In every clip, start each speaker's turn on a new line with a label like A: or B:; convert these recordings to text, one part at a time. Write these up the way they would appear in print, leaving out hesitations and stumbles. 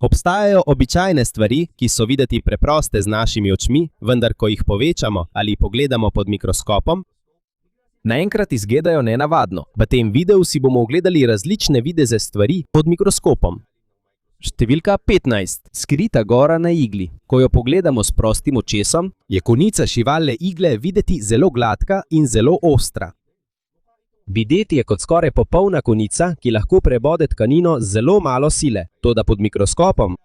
A: Obstajajo običajne stvari, ki so videti preproste z našimi očmi, vendar ko jih povečamo ali pogledamo pod mikroskopom,
B: naenkrat izgledajo nenavadno.
A: v tem videu si bomo ogledali različne videze stvari pod mikroskopom.
B: Številka 15. Skrita gora na igli.
A: Ko jo pogledamo s prostim očesom, je konica šivalne igle videti zelo gladka in zelo ostra. Videti je kot skoraj popolna konica, ki lahko prebode tkanino z zelo malo sile, toda pod mikroskopom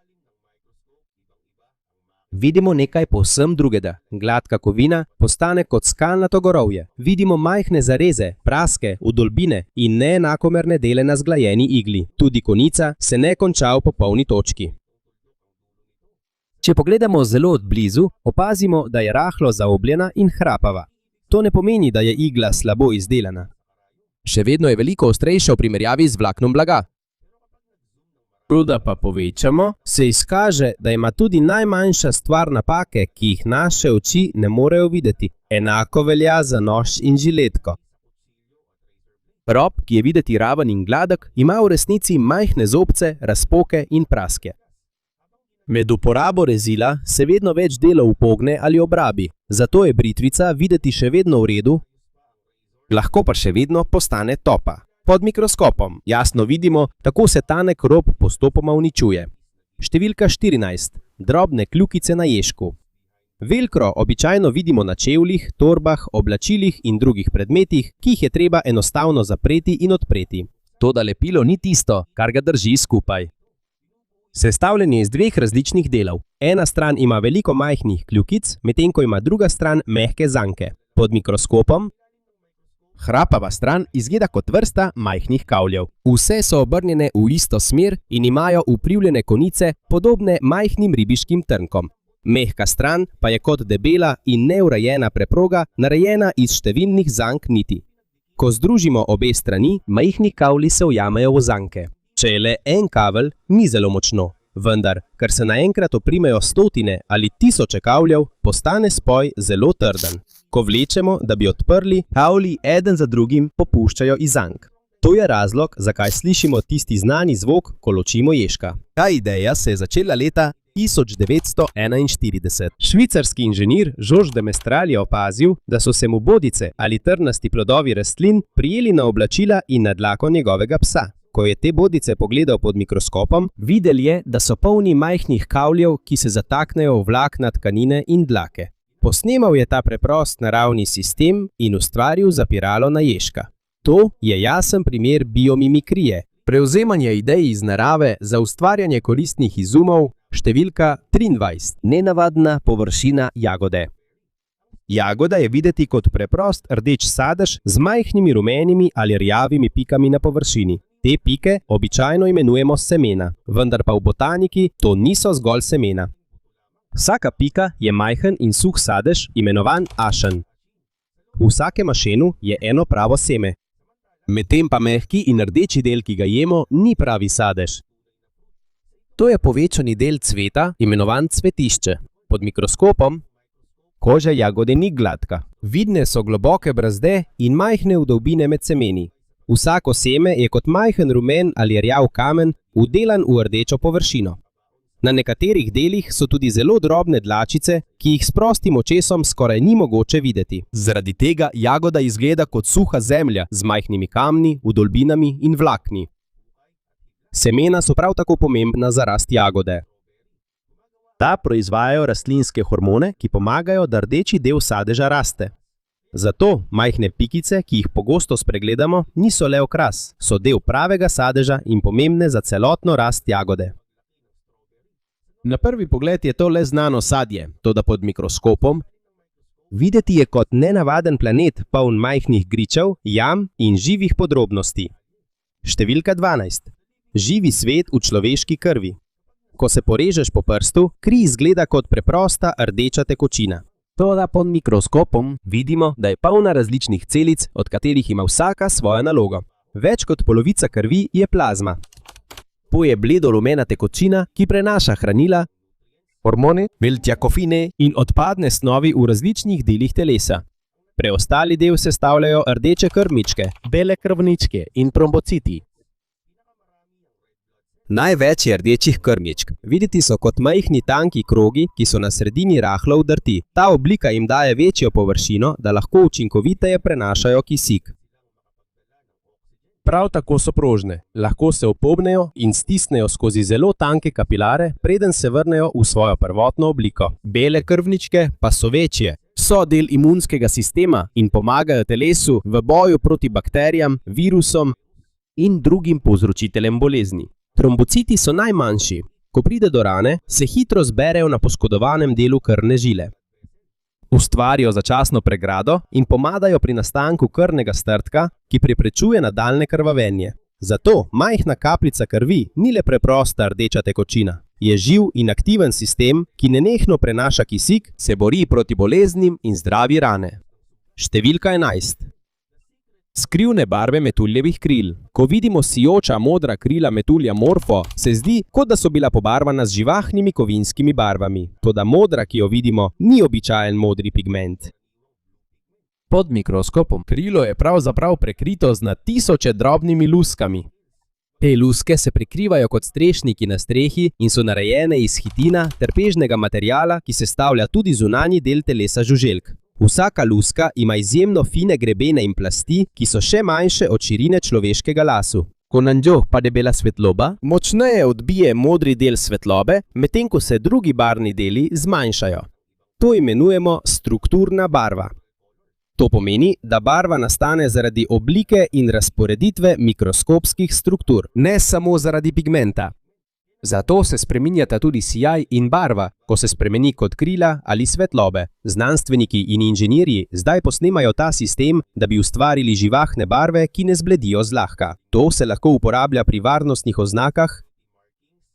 A: vidimo nekaj povsem drugega. Gladka kovina postane kot skalnato gorovje. Vidimo majhne zareze, praske, vdolbine in neenakomerne dele na zglajeni igli. Tudi konica se ne konča v popolni točki. Če pogledamo zelo od blizu, opazimo, da je rahlo zaobljena in hrapava. To ne pomeni, da je igla slabo izdelana.
B: Še vedno je veliko ostrejša v primerjavi z vlaknom blaga.
A: Da pa povečamo, se izkaže, da ima tudi najmanjša stvar napake, ki jih naše oči ne morejo videti. Enako velja za nož in žiletko. Rob, ki je videti raven in gladek, ima v resnici majhne zobce, razpoke in praske. Med uporabo rezila se vedno več delov upogne ali obrabi, zato je britvica videti še vedno v redu, lahko pa še vedno postane topa. Pod mikroskopom jasno vidimo, tako se tanek rob postopoma uničuje. Številka 14. Drobne kljukice na ješku. Velkro običajno vidimo na čevljih, torbah, oblačilih in drugih predmetih, ki jih je treba enostavno zapreti in odpreti.
B: Toda lepilo ni tisto, kar ga drži skupaj.
A: Sestavljen je iz dveh različnih delov. Ena stran ima veliko majhnih kljukic, medtem ko ima druga stran mehke zanke. Pod mikroskopom hrapava stran izgleda kot vrsta majhnih kavljev. Vse so obrnjene v isto smer in imajo uprivljene konice, podobne majhnim ribiškim trnkom. Mehka stran pa je kot debela in neurejena preproga, narejena iz številnih zank niti. Ko združimo obe strani, majhni kavlji se ujamejo v zanke. Če je le en kavelj, ni zelo močno, vendar, ker se naenkrat oprimejo stotine ali tisoče kavljev, postane spoj zelo trden. Ko vlečemo, da bi odprli, kavlji eden za drugim popuščajo iz zank. To je razlog, zakaj slišimo tisti znani zvok, ko ločimo ježka. Ta ideja se je začela leta 1941. Švicarski inženir Georges de Mestral je opazil, da so se mu bodice ali trnasti plodovi rastlin prijeli na oblačila in na dlako njegovega psa. Ko je te bodice pogledal pod mikroskopom, videl je, da so polni majhnih kavljev, ki se zataknejo v vlakna tkanine in dlake. Posnemal je ta preprost naravni sistem in ustvaril zapiralo na ježka. To je jasen primer biomimikrije, prevzemanje idej iz narave za ustvarjanje koristnih izumov. Številka 23. Nenavadna površina jagode. Jagoda je videti kot preprost rdeč sadež z majhnimi rumenimi ali rjavimi pikami na površini. Te pike običajno imenujemo semena, vendar pa v botaniki to niso zgolj semena. Vsaka pika je majhen in suh sadež, imenovan ašen. V vsakem ašenu je eno pravo seme. Medtem pa mehki in rdeči del, ki ga jemo, ni pravi sadež. To je povečani del cveta, imenovan cvetišče. Pod mikroskopom koža jagode ni gladka. Vidne so globoke brazde in majhne vdolbine med semeni. Vsako seme je kot majhen rumen ali rjav kamen, vdelan v rdečo površino. Na nekaterih delih so tudi zelo drobne dlačice, ki jih s prostim očesom skoraj ni mogoče videti. Zaradi tega jagoda izgleda kot suha zemlja z majhnimi kamni, vdolbinami in vlakni. Semena so prav tako pomembna za rast jagode. Ta proizvajajo rastlinske hormone, ki pomagajo, da rdeči del sadeža raste. Zato majhne pikice, ki jih pogosto spregledamo, niso le okras, so del pravega sadeža in pomembne za celotno rast jagode. Na prvi pogled je to le znano sadje, toda pod mikroskopom videti je kot nenavaden planet, poln majhnih gričev, jam in živih podrobnosti. Številka 12. Živi svet v človeški krvi. Ko se porežeš po prstu, kri izgleda kot preprosta rdeča tekočina. Toda pod mikroskopom vidimo, da je polna različnih celic, od katerih ima vsaka svojo nalogo. Več kot polovica krvi je plazma. To je bledo-rumena tekočina, ki prenaša hranila, hormone, beljakovine in odpadne snovi v različnih delih telesa. Preostali del sestavljajo rdeče krvničke, bele krvničke in trombociti. Največ je rdečih krmičk. Videti so kot majhni tanki krogi, ki so na sredini rahlo vdrti. Ta oblika jim daje večjo površino, da lahko učinkoviteje prenašajo kisik.
C: Prav tako so prožne, lahko se opognejo in stisnejo skozi zelo tanke kapilare, preden se vrnejo v svojo prvotno obliko.
B: Bele krvničke pa so večje. So del imunskega sistema in pomagajo telesu v boju proti bakterijam, virusom in drugim povzročiteljem bolezni.
A: Trombociti so najmanjši. Ko pride do rane, se hitro zberejo na poškodovanem delu krvne žile. Ustvarijo začasno pregrado in pomagajo pri nastanku krvnega strdka, ki preprečuje nadaljnje krvavenje. Zato majhna kapljica krvi ni le preprosta rdeča tekočina. Je živ in aktiven sistem, ki nenehno prenaša kisik,
B: se bori proti boleznim in zdravi rane.
A: Številka 11.
B: Skrivne barve metuljevih kril. Ko vidimo sijoča modra krila metulja morfo, se zdi, kot da so bila pobarvana z živahnimi kovinskimi barvami. Toda modra, ki jo vidimo, ni običajen modri pigment.
C: Pod mikroskopom krilo je pravzaprav prekrito z na tisoče drobnimi luskami.
A: Te luske se prekrivajo kot strešniki na strehi in so narejene iz hitina, trpežnega materiala, ki sestavlja tudi zunanji del telesa žuželk. Vsaka luska ima izjemno fine grebene in plasti, ki so še manjše od širine človeškega lasu.
B: Ko na njo pade bela svetloba,
A: močneje odbije modri del svetlobe, medtem ko se drugi barvni deli zmanjšajo. To imenujemo strukturna barva. To pomeni, da barva nastane zaradi oblike in razporeditve mikroskopskih struktur, ne samo zaradi pigmenta.
B: Zato se spreminjata tudi sijaj in barva, ko se spremeni kot krila ali svetlobe.
A: Znanstveniki in inženirji zdaj posnemajo ta sistem, da bi ustvarili živahne barve, ki ne zbledijo zlahka. To se lahko uporablja pri varnostnih oznakah,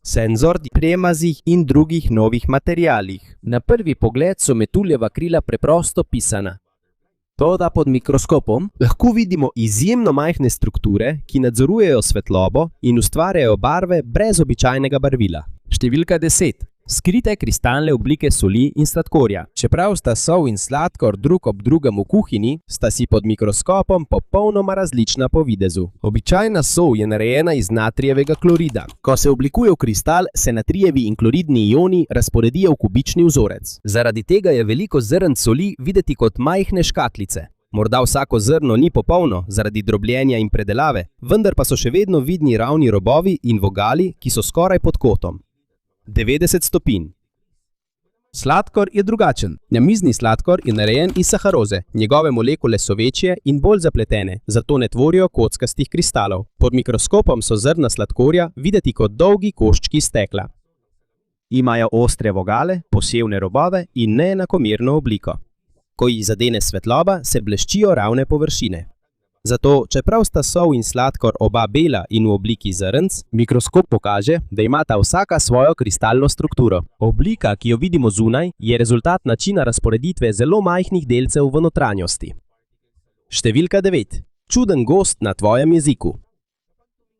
A: senzornih premazih in drugih novih materialih.
B: Na prvi pogled so metuljeva krila preprosto pisana.
A: Toda pod mikroskopom lahko vidimo izjemno majhne strukture, ki nadzorujejo svetlobo in ustvarjajo barve brez običajnega barvila.
B: Številka 10.
A: Skrite kristalne oblike soli in sladkorja. Čeprav sta sol in sladkor drug ob drugem v kuhinji, sta si pod mikroskopom popolnoma različna po videzu. Običajna sol je narejena iz natrijevega klorida. Ko se oblikuje v kristal, se natrijevi in kloridni ioni razporedijo v kubični vzorec. Zaradi tega je veliko zrn soli videti kot majhne škatlice. Morda vsako zrno ni popolno zaradi drobljenja in predelave, vendar pa so še vedno vidni ravni robovi in vogali, ki so skoraj pod kotom. 90 stopinj. Sladkor je drugačen. Namizni sladkor je narejen iz saharoze. Njegove molekule so večje in bolj zapletene, zato ne tvorijo kockastih kristalov. Pod mikroskopom so zrna sladkorja videti kot dolgi koščki stekla. Imajo ostre vogale, posevne robove in neenakomerno obliko. Ko jih zadene svetloba, se bleščijo ravne površine. Zato, čeprav sta sol in sladkor oba bela in v obliki zrnc, mikroskop pokaže, da imata vsaka svojo kristalno strukturo. Oblika, ki jo vidimo zunaj, je rezultat načina razporeditve zelo majhnih delcev v notranjosti. Številka 9. Čuden gost na tvojem jeziku.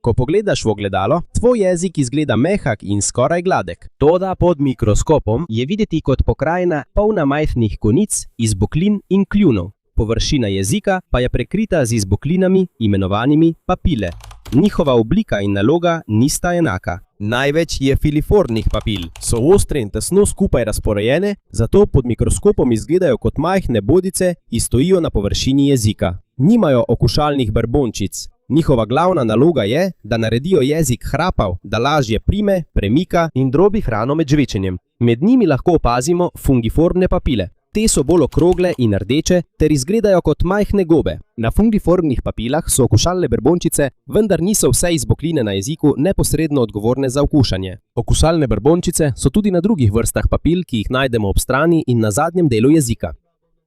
A: Ko pogledaš v ogledalo, tvoj jezik izgleda mehak in skoraj gladek. Toda pod mikroskopom je videti kot pokrajina polna majhnih konic, izboklin in kljunov. Površina jezika pa je prekrita z izboklinami, imenovanimi papile. Njihova oblika in naloga nista enaka. Največ je filiformnih papil. So ostre in tesno skupaj razporejene, zato pod mikroskopom izgledajo kot majhne bodice, ki stojijo na površini jezika. Nimajo okušalnih brbončic. Njihova glavna naloga je, da naredijo jezik hrapav, da lažje prime, premika in drobi hrano med žvečenjem. Med njimi lahko opazimo fungiformne papile. Te so bolj okrogle in rdeče ter izgledajo kot majhne gobe. Na fungiformnih papilah so okušalne brbončice, vendar niso vse izbokline na jeziku neposredno odgovorne za okušanje. Okušalne brbončice so tudi na drugih vrstah papil, ki jih najdemo ob strani in na zadnjem delu jezika.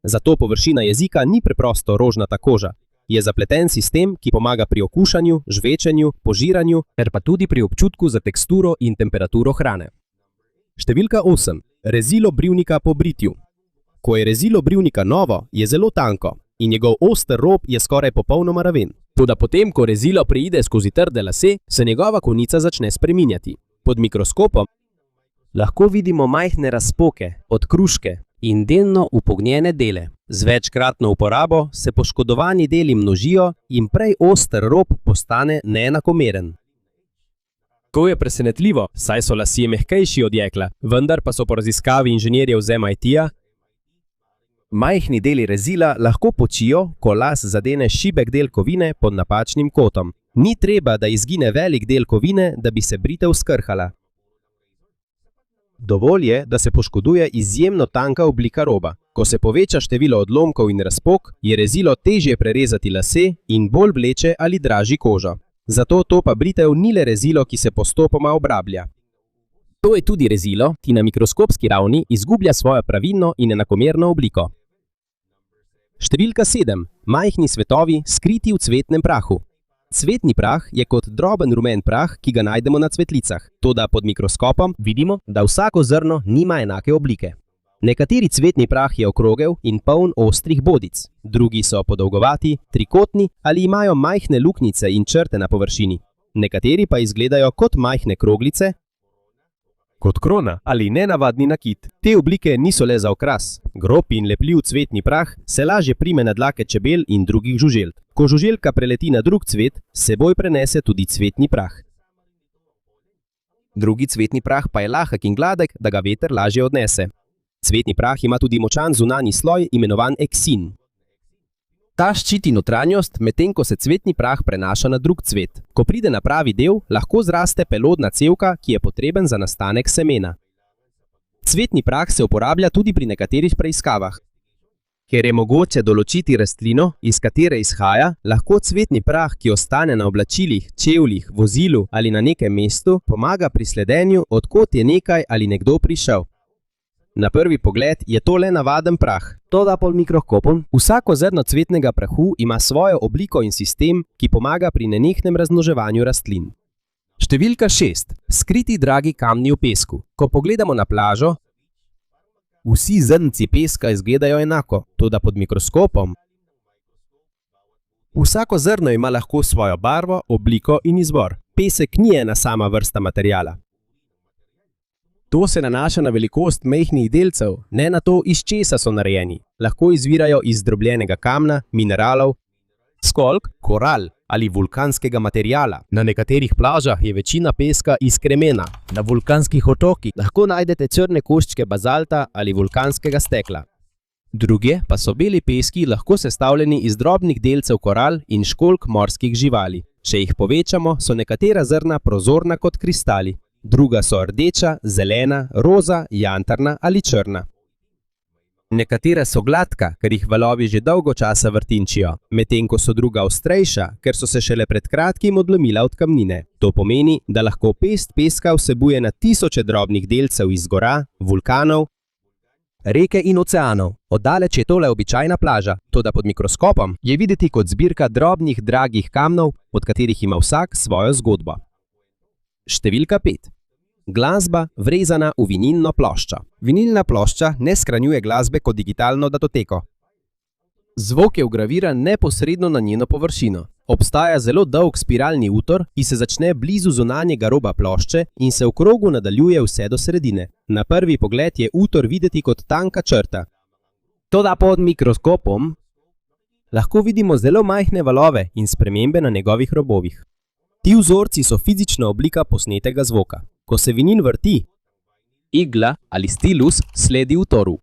A: Zato površina jezika ni preprosto rožnata koža. Je zapleten sistem, ki pomaga pri okušanju, žvečenju, požiranju ter pa tudi pri občutku za teksturo in temperaturo hrane. Številka 8. Rezilo brivnika po britju. Ko je rezilo brivnika novo, je zelo tanko in njegov oster rob je skoraj popolnoma raven. Toda potem, ko rezilo preide skozi trde lase, se njegova konica začne spreminjati. Pod mikroskopom lahko vidimo majhne razpoke, odkruške in delno upognjene dele. Z večkratno uporabo se poškodovani deli množijo in prej oster rob postane neenakomeren.
B: To je presenetljivo, saj so lasje mehkejši od jekla, vendar pa so po raziskavi inženirjev z MIT-ja majhni deli rezila lahko počijo, ko las zadene šibek del kovine pod napačnim kotom. Ni treba, da izgine velik del kovine, da bi se britev skrhala.
A: Dovolj je, da se poškoduje izjemno tanka oblika roba. Ko se poveča število odlomkov in razpok, je rezilo težje prerezati lase in bolj vleče ali draži kožo. Zato topa britev ni le rezilo, ki se postopoma obrablja.
B: To je tudi rezilo, ki na mikroskopski ravni izgublja svojo pravilno in enakomerno obliko.
A: Številka 7. Majhni svetovi, skriti v cvetnem prahu. Cvetni prah je kot droben rumen prah, ki ga najdemo na cvetlicah. Toda pod mikroskopom vidimo, da vsako zrno nima enake oblike. Nekateri cvetni prah je okrogel in poln ostrih bodic, drugi so podolgovati, trikotni ali imajo majhne luknjice in črte na površini. Nekateri pa izgledajo kot majhne kroglice,
C: Kot krona ali nenavadni nakit.
A: Te oblike niso le za okras. Grob in lepljiv cvetni prah se lažje prime na dlake čebel in drugih žuželk. Ko žuželka preleti na drug cvet, s seboj prenese tudi cvetni prah. Drugi cvetni prah pa je lahek in gladek, da ga veter lažje odnese. Cvetni prah ima tudi močan zunanji sloj, imenovan eksin. Ta ščiti notranjost, medtem ko se cvetni prah prenaša na drug cvet. Ko pride na pravi del, lahko zraste pelodna cevka, ki je potreben za nastanek semena. Cvetni prah se uporablja tudi pri nekaterih preiskavah. Ker je mogoče določiti rastlino, iz katere izhaja, lahko cvetni prah, ki ostane na oblačilih, čevljih, vozilu ali na nekem mestu, pomaga pri sledenju, od kod je nekaj ali nekdo prišel. Na prvi pogled je to le navaden prah. Toda pod mikroskopom vsako zrno cvetnega prahu ima svojo obliko in sistem, ki pomaga pri nenehnem razmnoževanju rastlin. Številka 6. Skriti dragi kamni v pesku. Ko pogledamo na plažo, vsi zrnci peska izgledajo enako, toda pod mikroskopom vsako zrno ima lahko svojo barvo, obliko in izvor. Pesek ni ena sama vrsta materiala. To se nanaša na velikost majhnih delcev, ne na to, iz česa so narejeni. Lahko izvirajo iz drobljenega kamna, mineralov, skolk, koral ali vulkanskega materiala. Na nekaterih plažah je večina peska iz kremena. Na vulkanskih otokih lahko najdete črne koščke bazalta ali vulkanskega stekla. Druge pa so beli peski lahko sestavljeni iz drobnih delcev koral in školjk morskih živali. Če jih povečamo, so nekatera zrna prozorna kot kristali. Druga so rdeča, zelena, roza, jantarna ali črna. Nekatera so gladka, ker jih valovi že dolgo časa vrtinčijo, medtem ko so druga ostrejša, ker so se šele pred kratkim odlomila od kamnine. To pomeni, da lahko pest peska vsebuje na tisoče drobnih delcev iz gora, vulkanov, reke in oceanov. Oddaleč je tole običajna plaža, toda pod mikroskopom je videti kot zbirka drobnih, dragih kamnov, od katerih ima vsak svojo zgodbo. Številka 5. Glasba vrezana v vinilno ploščo. Vinilna plošča ne shranjuje glasbe kot digitalno datoteko. Zvok je vgraviran neposredno na njeno površino. Obstaja zelo dolg spiralni utor, ki se začne blizu zunanjega roba plošče in se v krogu nadaljuje vse do sredine. Na prvi pogled je utor videti kot tanka črta. Toda pod mikroskopom lahko vidimo zelo majhne valove in spremembe na njegovih robovih. Ti vzorci so fizična oblika posnetega zvoka. Ko se vinil vrti, igla ali stilus sledi utoru.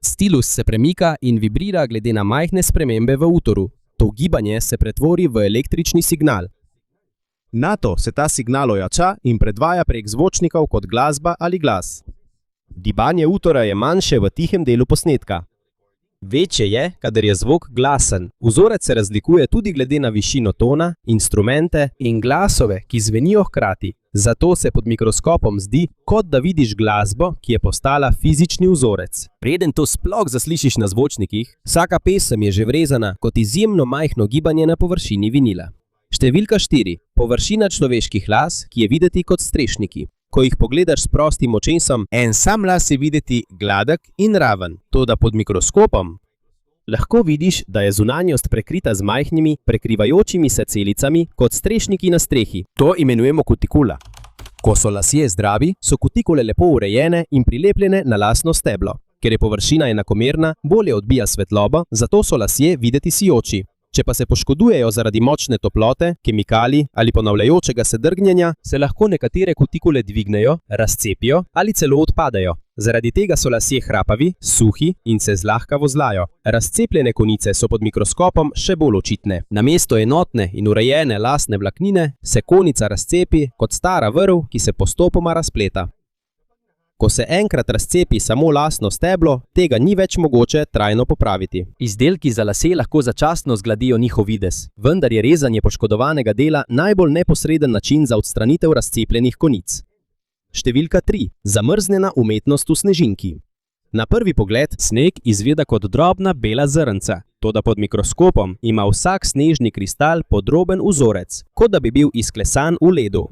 A: Stilus se premika in vibrira glede na majhne spremembe v utoru. To gibanje se pretvori v električni signal. Nato se ta signal ojača in predvaja prek zvočnikov kot glasba ali glas. Gibanje utora je manjše v tihem delu posnetka. Večje je, kadar je zvok glasen. Vzorec se razlikuje tudi glede na višino tona, instrumente in glasove, ki zvenijo hkrati. Zato se pod mikroskopom zdi, kot da vidiš glasbo, ki je postala fizični vzorec. Preden to sploh zaslišiš na zvočnikih, vsaka pesem je že vrezana kot izjemno majhno gibanje na površini vinila. Številka 4. Površina človeških las, ki je videti kot strešniki. Ko jih pogledaš s prostim očesom, en sam las je videti gladek in raven. Toda pod mikroskopom lahko vidiš, da je zunanjost prekrita z majhnimi, prekrivajočimi se celicami kot strešniki na strehi. To imenujemo kutikula. Ko so lasje zdravi, so kutikule lepo urejene in prilepljene na lasno steblo. Ker je površina enakomerna, bolje odbija svetlobo, zato so lasje videti sijoči.
B: Če pa se poškodujejo zaradi močne toplote, kemikalij ali ponavljajočega se drgnjenja, se lahko nekatere kutikule dvignejo, razcepijo ali celo odpadejo. Zaradi tega so lasje hrapavi, suhi in se zlahka vozlajo. Razcepljene konice so pod mikroskopom še bolj očitne. Namesto enotne in urejene lasne vlaknine se konica razcepi kot stara vrv, ki se postopoma razpleta. Ko se enkrat razcepi samo lasno steblo, tega ni več mogoče trajno popraviti.
D: Izdelki za lase lahko začasno zgladijo njihov videz, vendar je rezanje poškodovanega dela najbolj neposreden način za odstranitev razcepljenih konic.
B: Številka 3. Zamrznjena umetnost v snežinki. Na prvi pogled sneg izgleda kot drobna bela zrnca, toda pod mikroskopom ima vsak snežni kristal podroben vzorec, kot da bi bil izklesan v ledu.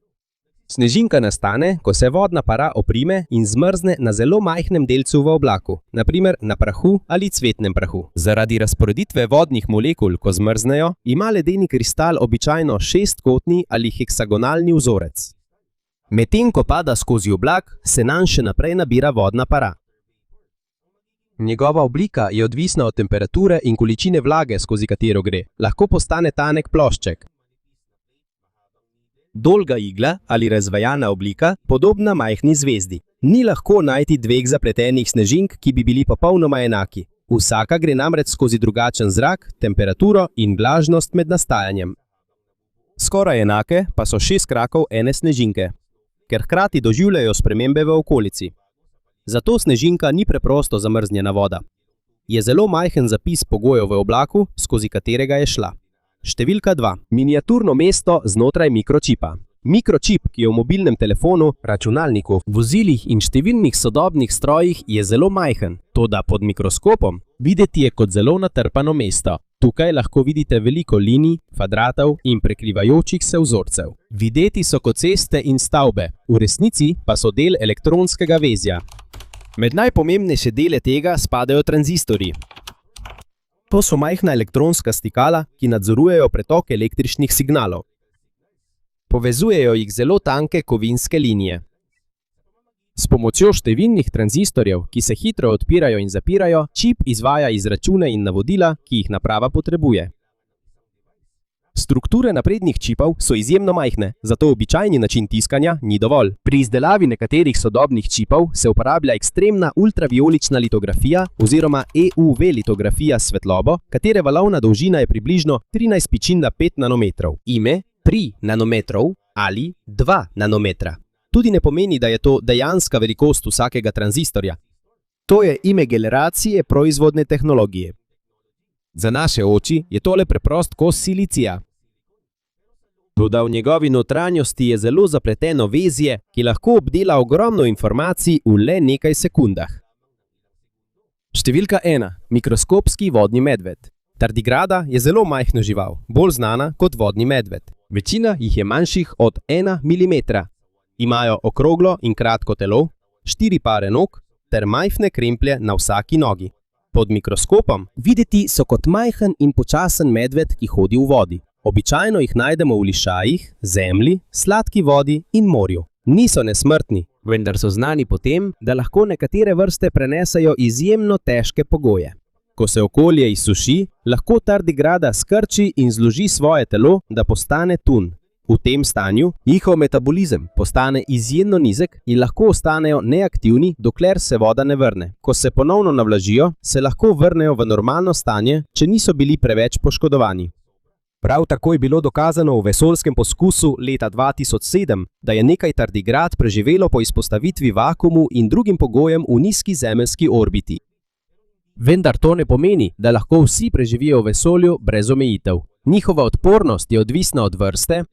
B: Snežinka nastane, ko se vodna para oprime in zmrzne na zelo majhnem delcu v oblaku, na primer na prahu ali cvetnem prahu. Zaradi razporeditve vodnih molekul, ko zmrznejo, ima ledeni kristal običajno šestkotni ali heksagonalni vzorec. Medtem ko pada skozi oblak, se nanj še naprej nabira vodna para. Njegova oblika je odvisna od temperature in količine vlage, skozi katero gre. Lahko postane tanek plošček. Dolga igla ali razvejana oblika, podobna majhni zvezdi. Ni lahko najti dveh zapletenih snežink, ki bi bili popolnoma enaki. Vsaka gre namreč skozi drugačen zrak, temperaturo in vlažnost med nastajanjem. Skoraj enake pa so 6 krakov ene snežinke, ker hkrati doživljajo spremembe v okolici. Zato snežinka ni preprosto zamrznjena voda. Je zelo majhen zapis pogojev v oblaku, skozi katerega je šla. Številka 2. Miniaturno mesto znotraj mikročipa. Mikročip, ki je v mobilnem telefonu, računalniku, vozilih in številnih sodobnih strojih, je zelo majhen, toda pod mikroskopom videti je kot zelo natrpano mesto. Tukaj lahko vidite veliko linij, kvadratov in prekrivajočih se vzorcev. Videti so kot ceste in stavbe, v resnici pa so del elektronskega vezja. Med najpomembnejše dele tega spadajo tranzistorji. To so majhna elektronska stikala, ki nadzorujejo pretok električnih signalov. Povezujejo jih zelo tanke kovinske linije. S pomočjo številnih tranzistorjev, ki se hitro odpirajo in zapirajo, čip izvaja izračune in navodila, ki jih naprava potrebuje. Strukture naprednih čipov so izjemno majhne, zato običajni način tiskanja ni dovolj. Pri izdelavi nekaterih sodobnih čipov se uporablja ekstremna ultravijolična litografija oziroma EUV litografija s svetlobo, katere valovna dolžina je približno 13,5 nanometrov. Ime 3 nanometrov ali 2 nanometra. Tudi ne pomeni, da je to dejanska velikost vsakega tranzistorja. To je ime generacije proizvodne tehnologije. Za naše oči je tole preprost kos silicija. Toda v njegovi notranjosti je zelo zapleteno vezje, ki lahko obdela ogromno informacij v le nekaj sekundah. Številka 1. Mikroskopski vodni medved. Tardigrada je zelo majhna žival, bolj znana kot vodni medved. Večina jih je manjših od 1 mm. Imajo okroglo in kratko telo, 4 pare nog ter majhne kremplje na vsaki nogi. Pod mikroskopom videti so kot majhen in počasen medved, ki hodi v vodi. Običajno jih najdemo v lišajih, zemlji, sladki vodi in morju. Niso nesmrtni, vendar so znani po tem, da lahko nekatere vrste prenesejo izjemno težke pogoje. Ko se okolje izsuši, lahko tardigrada skrči in zloži svoje telo, da postane tun. V tem stanju njihov metabolizem postane izjemno nizek in lahko ostanejo neaktivni, dokler se voda ne vrne. Ko se ponovno navlažijo, se lahko vrnejo v normalno stanje, če niso bili preveč poškodovani. Prav tako je bilo dokazano v vesoljskem poskusu leta 2007, da je nekaj tardigrad preživelo po izpostavitvi vakuumu in drugim pogojem v nizki zemeljski orbiti. Vendar to ne pomeni, da lahko vsi preživijo v vesolju brez omejitev. Njihova odpornost je odvisna od vrste,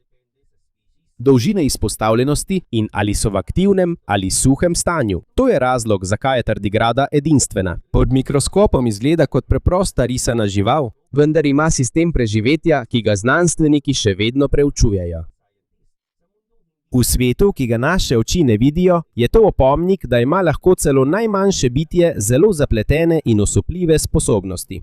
B: dolžine izpostavljenosti in ali so v aktivnem ali suhem stanju. To je razlog, zakaj je tardigrada edinstvena. Pod mikroskopom izgleda kot preprosta risana žival, vendar ima sistem preživetja, ki ga znanstveniki še vedno preučujejo. V svetu, ki ga naše oči ne vidijo, je to opomnik, da ima lahko celo najmanjše bitje zelo zapletene in osupljive sposobnosti.